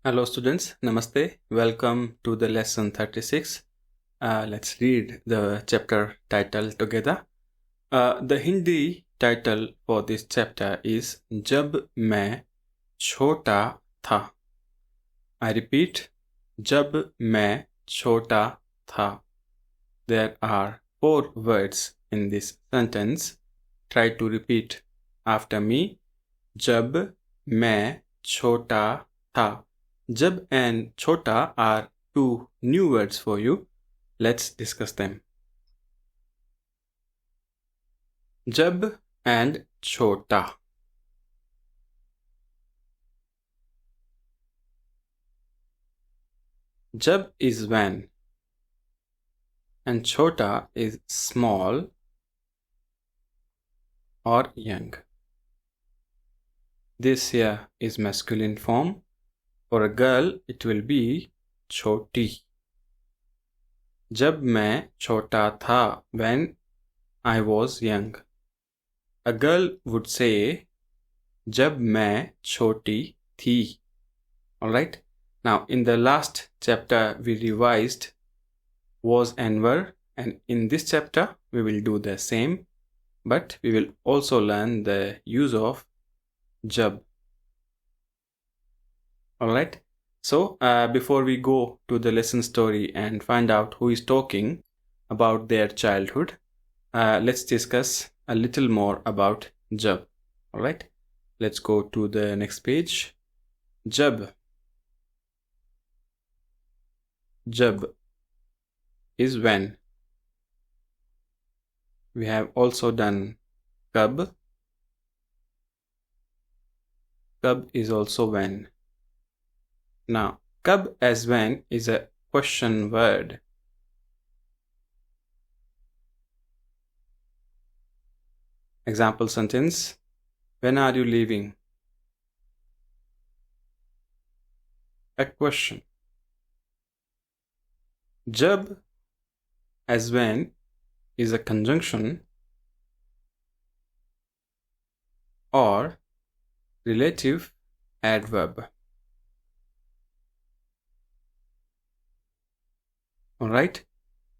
Hello students, Namaste. Welcome to the lesson 36. Let's read the chapter title together. The Hindi title for this chapter is Jab Main Chhota Tha. I repeat, Jab Main Chhota Tha. There are 4 words in this sentence. Try to repeat after me. Jab Main Chhota Tha. Jab and chhota are 2 new words for you. Let's discuss them. Jab and chhota. Jab is when, and chhota is small or young. This here is masculine form. For a girl, it will be choti. Jab main chota tha, when I was young. A girl would say, Jab main choti thi. Alright? Now, in the last chapter, we revised was and were, and in this chapter, we will do the same, but we will also learn the use of jab. Alright, so before we go to the lesson story and find out who is talking about their childhood, let's discuss a little more about jab. Alright, let's go to the next page. Jab. Jab is when. We have also done kab. Kab is also when. Now, kab as when is a question word. Example sentence. When are you leaving? A question. Jab as when is a conjunction or relative adverb. Alright,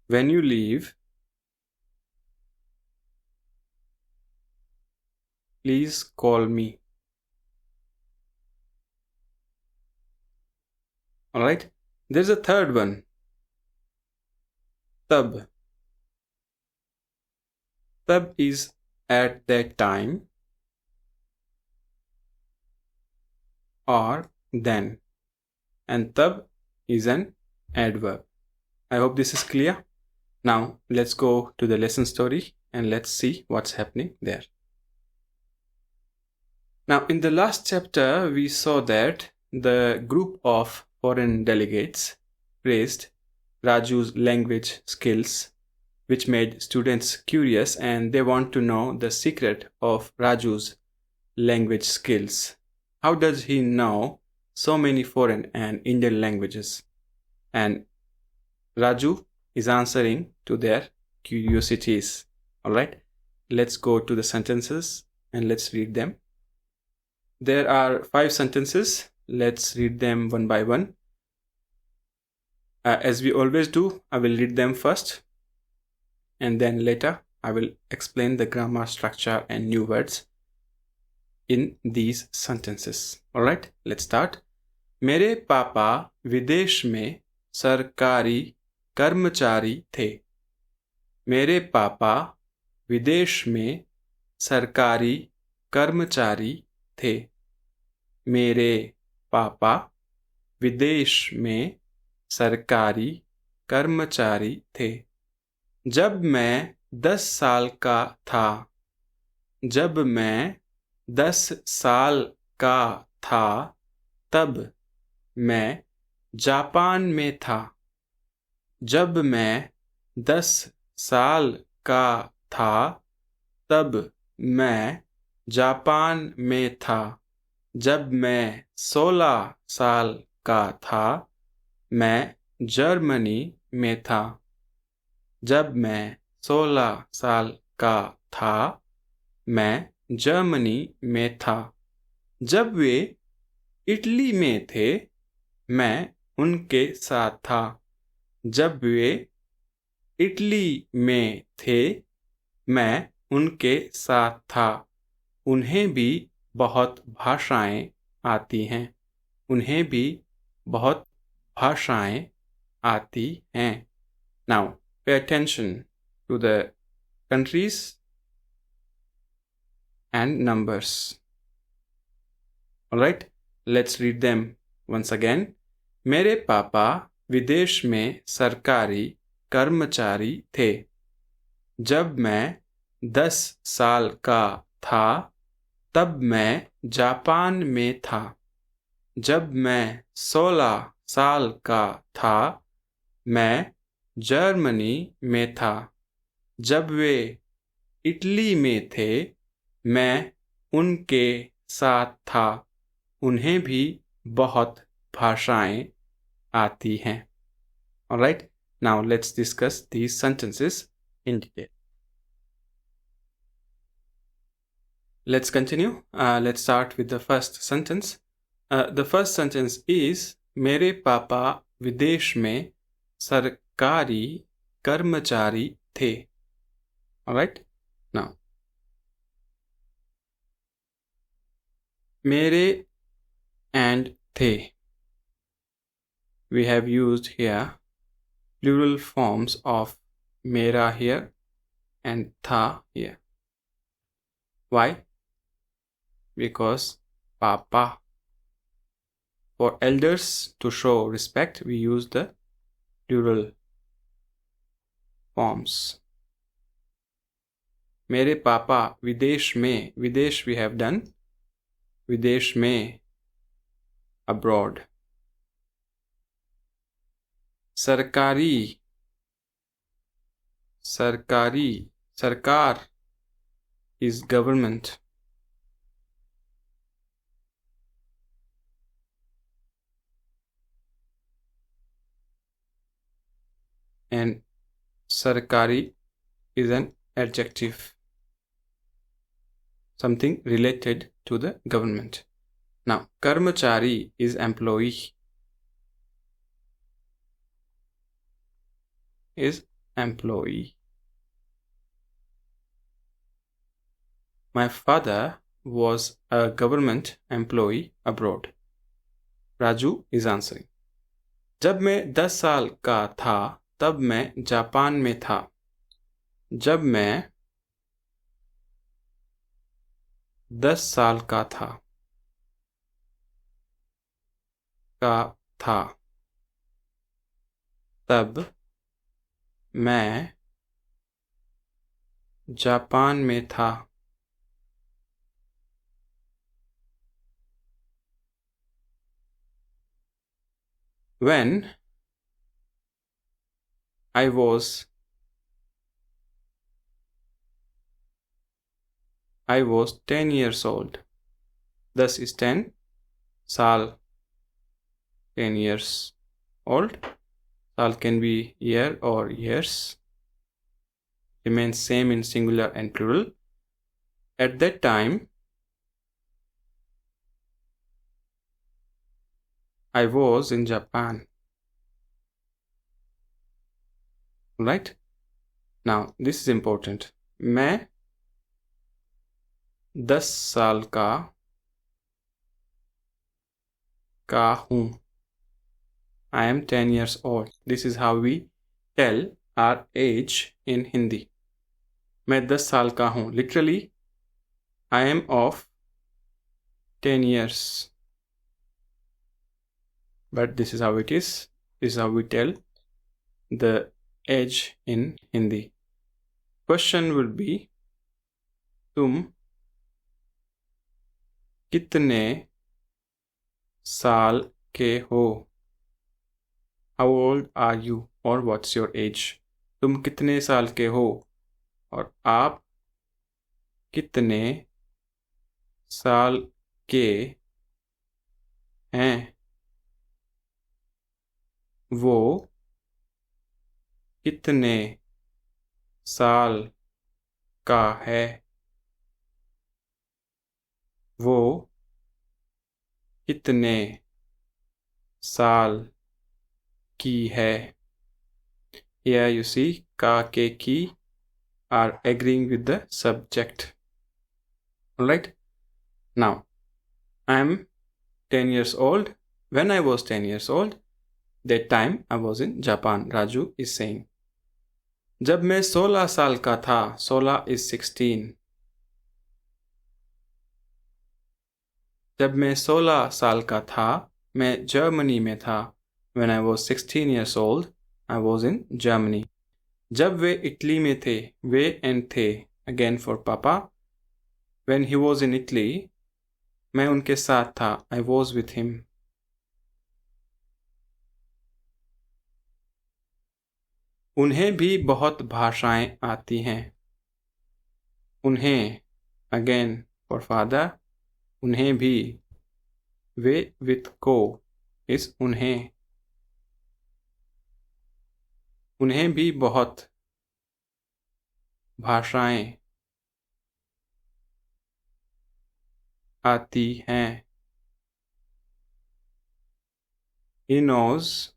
when you leave, please call me. Alright, there's a third one. Tab. Tab is at that time or then, and tab is an adverb. I hope this is clear. Now let's go to the lesson story and let's see what's happening there. Now in the last chapter we saw that the group of foreign delegates praised Raju's language skills, which made students curious and they want to know the secret of Raju's language skills. How does he know so many foreign and Indian languages? And Raju is answering to their curiosities. Alright, let's go to the sentences and let's read them. There are 5 sentences. Let's read them one by one. As we always do, I will read them first and then later I will explain the grammar structure and new words in these sentences. Alright, let's start. मेरे पापा विदेश में सरकारी कर्मचारी थे. मेरे पापा विदेश में सरकारी कर्मचारी थे. मेरे पापा विदेश में सरकारी कर्मचारी थे. जब मैं 10 साल का था. जब मैं 10 साल का था तब मैं जापान में था. जब मैं 10 साल का था तब मैं जापान में था. जब मैं 16 साल का था मैं जर्मनी में था. जब मैं 16 साल का था मैं जर्मनी में था. जब वे इटली में थे मैं उनके साथ था जब वे इटली में थे। मैं उनके साथ था। उन्हें भी बहुत भाषाएं आती हैं। उन्हें भी बहुत भाषाएं आती हैं। Now, pay attention to the countries and numbers. Alright, let's read them once again. मेरे पापा विदेश में सरकारी कर्मचारी थे। जब मैं 10 साल का था तब मैं जापान में था। जब मैं 16 साल का था मैं जर्मनी में था। जब वे इटली में थे मैं उनके साथ था। उन्हें भी बहुत भाषाएं आती हैं। Alright, now let's discuss these sentences in detail. Let's continue. Let's start with the first sentence. The first sentence is मेरे पापा विदेश में सरकारी कर्मचारी थे. Alright, now मेरे and थे. We have used here plural forms of मेरा here and था here. Why? Because Papa. For elders to show respect, we use the plural forms. मेरे पापा विदेश में, विदेश we have done, विदेश में abroad. सरकारी, सरकारी, सरकार is government. And sarkari is an adjective, something related to the government. Now, karmachari is employee, is employee. My father was a government employee abroad. Raju is answering. जब मैं 10 साल का था तब मैं जापान में था. जब मैं 10 साल का था तब मैं जापान में था. When I was 10 years old. Thus is 10 साल, 10 years old. Saal can be year or years. Remains same in singular and plural. At that time, I was in Japan. Right? Now, this is important. मैं 10 साल का हूँ. I am 10 years old. This is how we tell our age in Hindi. मैं 10 साल का हूँ. Literally, I am of 10 years. But this is how it is. This is how we tell the age in Hindi. Question will be, तुम कितने साल के हो? How old are you? Or what's your age? तुम कितने साल के हो? और आप कितने साल के हैं? वो कितने साल का है? वो कितने साल की है. Here you see ka ke ki are agreeing with the subject. Alright. Now I am 10 years old. When I was 10 years old, that time I was in Japan. Raju is saying. जब मैं 16 साल का था. 16 is 16. जब मैं 16 साल का था, मैं जर्मनी में था. When I was 16 years old, I was in Germany. जब वे इटली में थे, वे and थे again for Papa. When he was in Italy, मैं उनके साथ था. I was with him. उन्हें भी बहुत भाषाएं आती हैं. उन्हें again for father. उन्हें भी वे with को is उन्हें. उन्हें भी बहुत भाषाएं आती हैं. He knows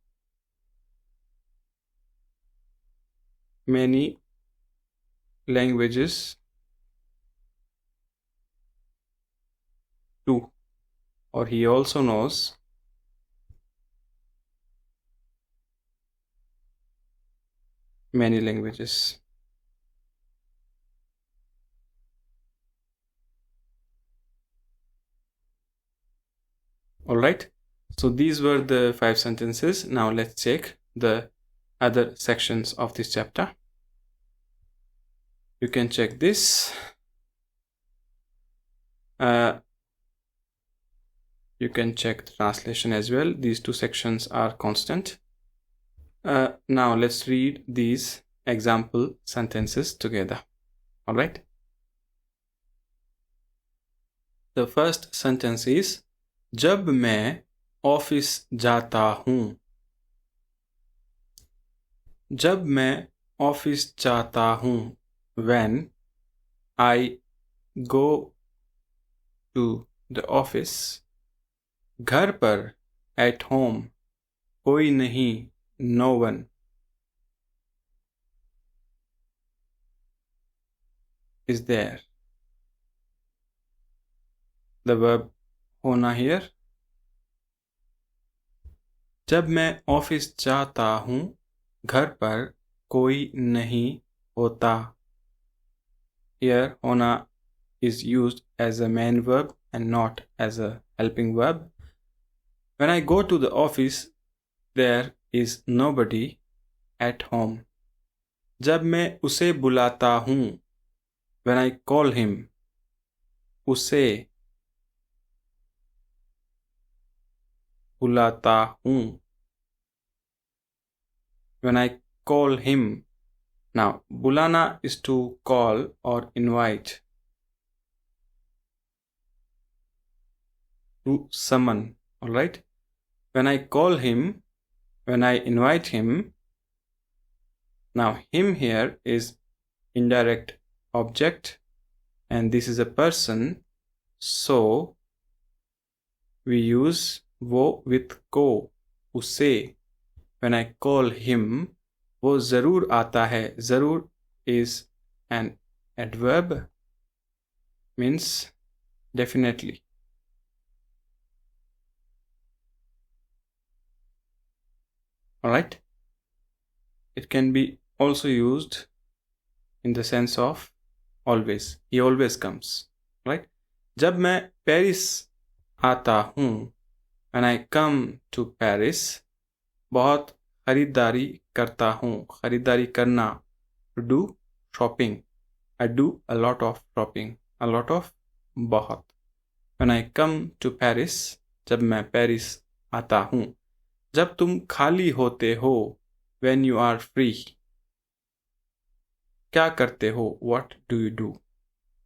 many languages too, or he also knows many languages. Alright, so these were the 5 sentences. Now let's check the other sections of this chapter. You can check this. You can check the translation as well. These 2 sections are constant. Now let's read these example sentences together. Alright. The first sentence is जब मैं office जाता हूँ. जब मैं office जाता हूँ. When I go to the office. घर पर at home. कोई नहीं, no one is there. The verb होना here. जब मैं ऑफिस जाता हूँ, घर पर कोई नहीं होता. Here होना is used as a main verb and not as a helping verb. When I go to the office, there is nobody at home. जब मैं उसे बुलाता हूँ. When I call him. उसे बुलाता हूँ. When I call him. Now, bulana is to call or invite. To summon. Alright? When I call him, when I invite him. Now, him here is indirect object and this is a person. So, we use वो with को. उसे. When I call him, वो ज़रूर आता है. ज़रूर is an adverb. Means definitely. Alright. It can be also used in the sense of always. He always comes. Right. जब मैं पेरिस आता हूँ. When I come to Paris. बहुत खरीदारी करता हूँ. खरीदारी करना. To do shopping. I do a lot of shopping. A lot of बहुत. When I come to Paris. जब मैं पेरिस आता हूँ. जब तुम खाली होते हो. When you are free. क्या करते हो? What do you do?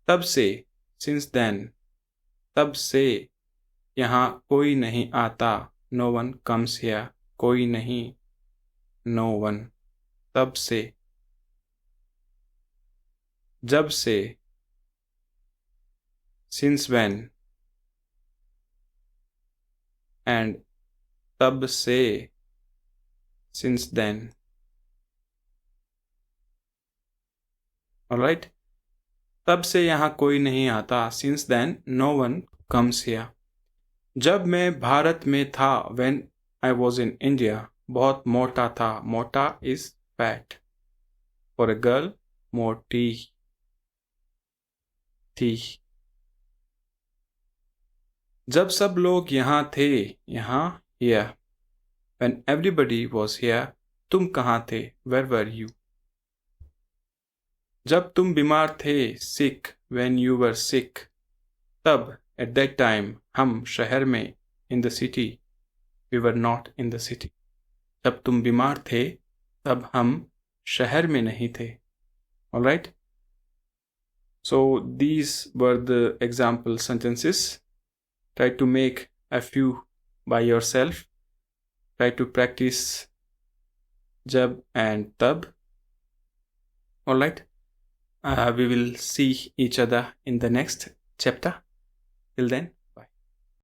तब से. Since then. तब से. यहाँ कोई नहीं आता. No one comes here. कोई नहीं. No one. तब से. जब से. Since when. And तब से, since then. Alright? तब से यहाँ कोई नहीं आता, since then no one comes here. जब मैं भारत में था, when I was in India, बहुत मोटा था, मोटा is fat. For a girl, मोटी थी. जब सब लोग यहाँ थे, यहाँ here. When everybody was here, तुम कहाँ थे? Where were you? जब तुम बीमार थे, sick, when you were sick, तब, at that time, हम शहर में, in the city, we were not in the city. जब तुम बीमार थे, तब हम शहर में नहीं थे. Alright? So these were the example sentences. Try to make a few by yourself. Try to practice jab and tab. Alright? We will see each other in the next chapter. Till then,